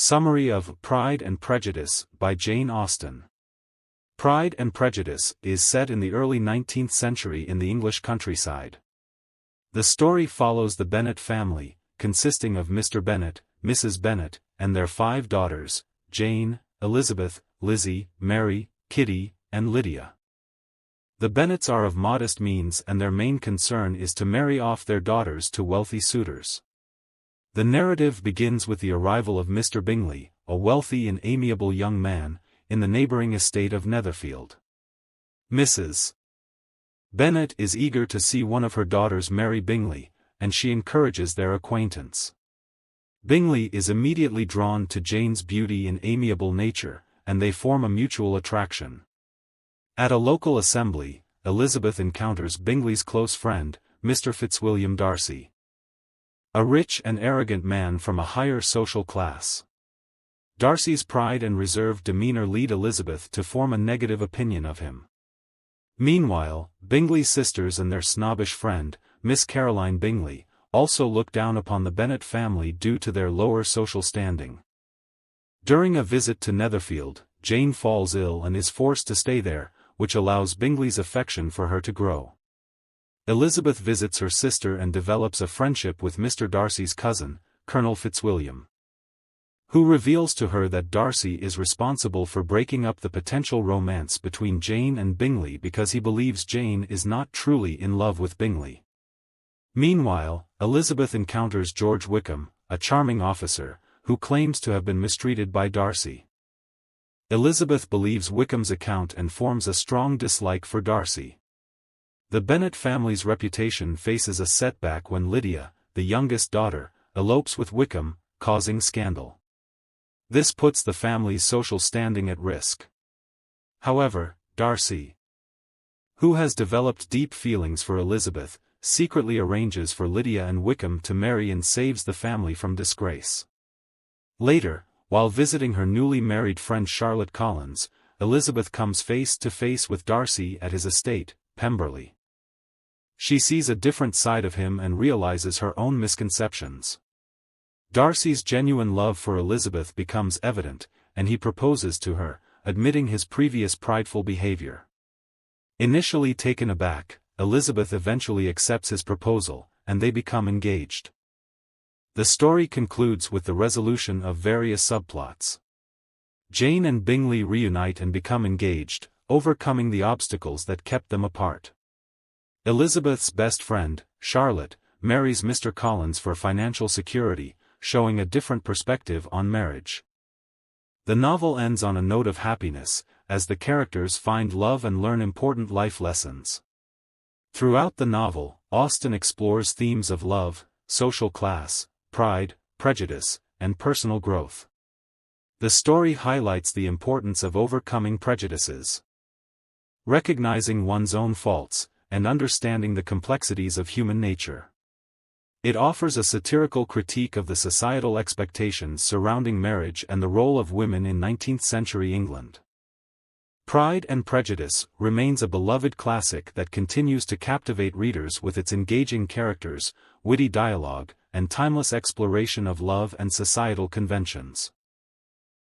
Summary of Pride and Prejudice by Jane Austen. Pride and Prejudice is set in the early 19th century in the English countryside. The story follows the Bennet family, consisting of Mr. Bennet, Mrs. Bennet, and their 5 daughters, Jane, Elizabeth, Lizzie, Mary, Kitty, and Lydia. The Bennets are of modest means and their main concern is to marry off their daughters to wealthy suitors. The narrative begins with the arrival of Mr. Bingley, a wealthy and amiable young man, in the neighbouring estate of Netherfield. Mrs. Bennet is eager to see one of her daughters marry Bingley, and she encourages their acquaintance. Bingley is immediately drawn to Jane's beauty and amiable nature, and they form a mutual attraction. At a local assembly, Elizabeth encounters Bingley's close friend, Mr. Fitzwilliam Darcy, a rich and arrogant man from a higher social class. Darcy's pride and reserved demeanor lead Elizabeth to form a negative opinion of him. Meanwhile, Bingley's sisters and their snobbish friend, Miss Caroline Bingley, also look down upon the Bennet family due to their lower social standing. During a visit to Netherfield, Jane falls ill and is forced to stay there, which allows Bingley's affection for her to grow. Elizabeth visits her sister and develops a friendship with Mr. Darcy's cousin, Colonel Fitzwilliam, who reveals to her that Darcy is responsible for breaking up the potential romance between Jane and Bingley because he believes Jane is not truly in love with Bingley. Meanwhile, Elizabeth encounters George Wickham, a charming officer, who claims to have been mistreated by Darcy. Elizabeth believes Wickham's account and forms a strong dislike for Darcy. The Bennet family's reputation faces a setback when Lydia, the youngest daughter, elopes with Wickham, causing scandal. This puts the family's social standing at risk. However, Darcy, who has developed deep feelings for Elizabeth, secretly arranges for Lydia and Wickham to marry and saves the family from disgrace. Later, while visiting her newly married friend Charlotte Collins, Elizabeth comes face to face with Darcy at his estate, Pemberley. She sees a different side of him and realizes her own misconceptions. Darcy's genuine love for Elizabeth becomes evident, and he proposes to her, admitting his previous prideful behavior. Initially taken aback, Elizabeth eventually accepts his proposal, and they become engaged. The story concludes with the resolution of various subplots. Jane and Bingley reunite and become engaged, overcoming the obstacles that kept them apart. Elizabeth's best friend, Charlotte, marries Mr. Collins for financial security, showing a different perspective on marriage. The novel ends on a note of happiness, as the characters find love and learn important life lessons. Throughout the novel, Austen explores themes of love, social class, pride, prejudice, and personal growth. The story highlights the importance of overcoming prejudices, recognizing one's own faults, and understanding the complexities of human nature. It offers a satirical critique of the societal expectations surrounding marriage and the role of women in 19th-century England. Pride and Prejudice remains a beloved classic that continues to captivate readers with its engaging characters, witty dialogue, and timeless exploration of love and societal conventions.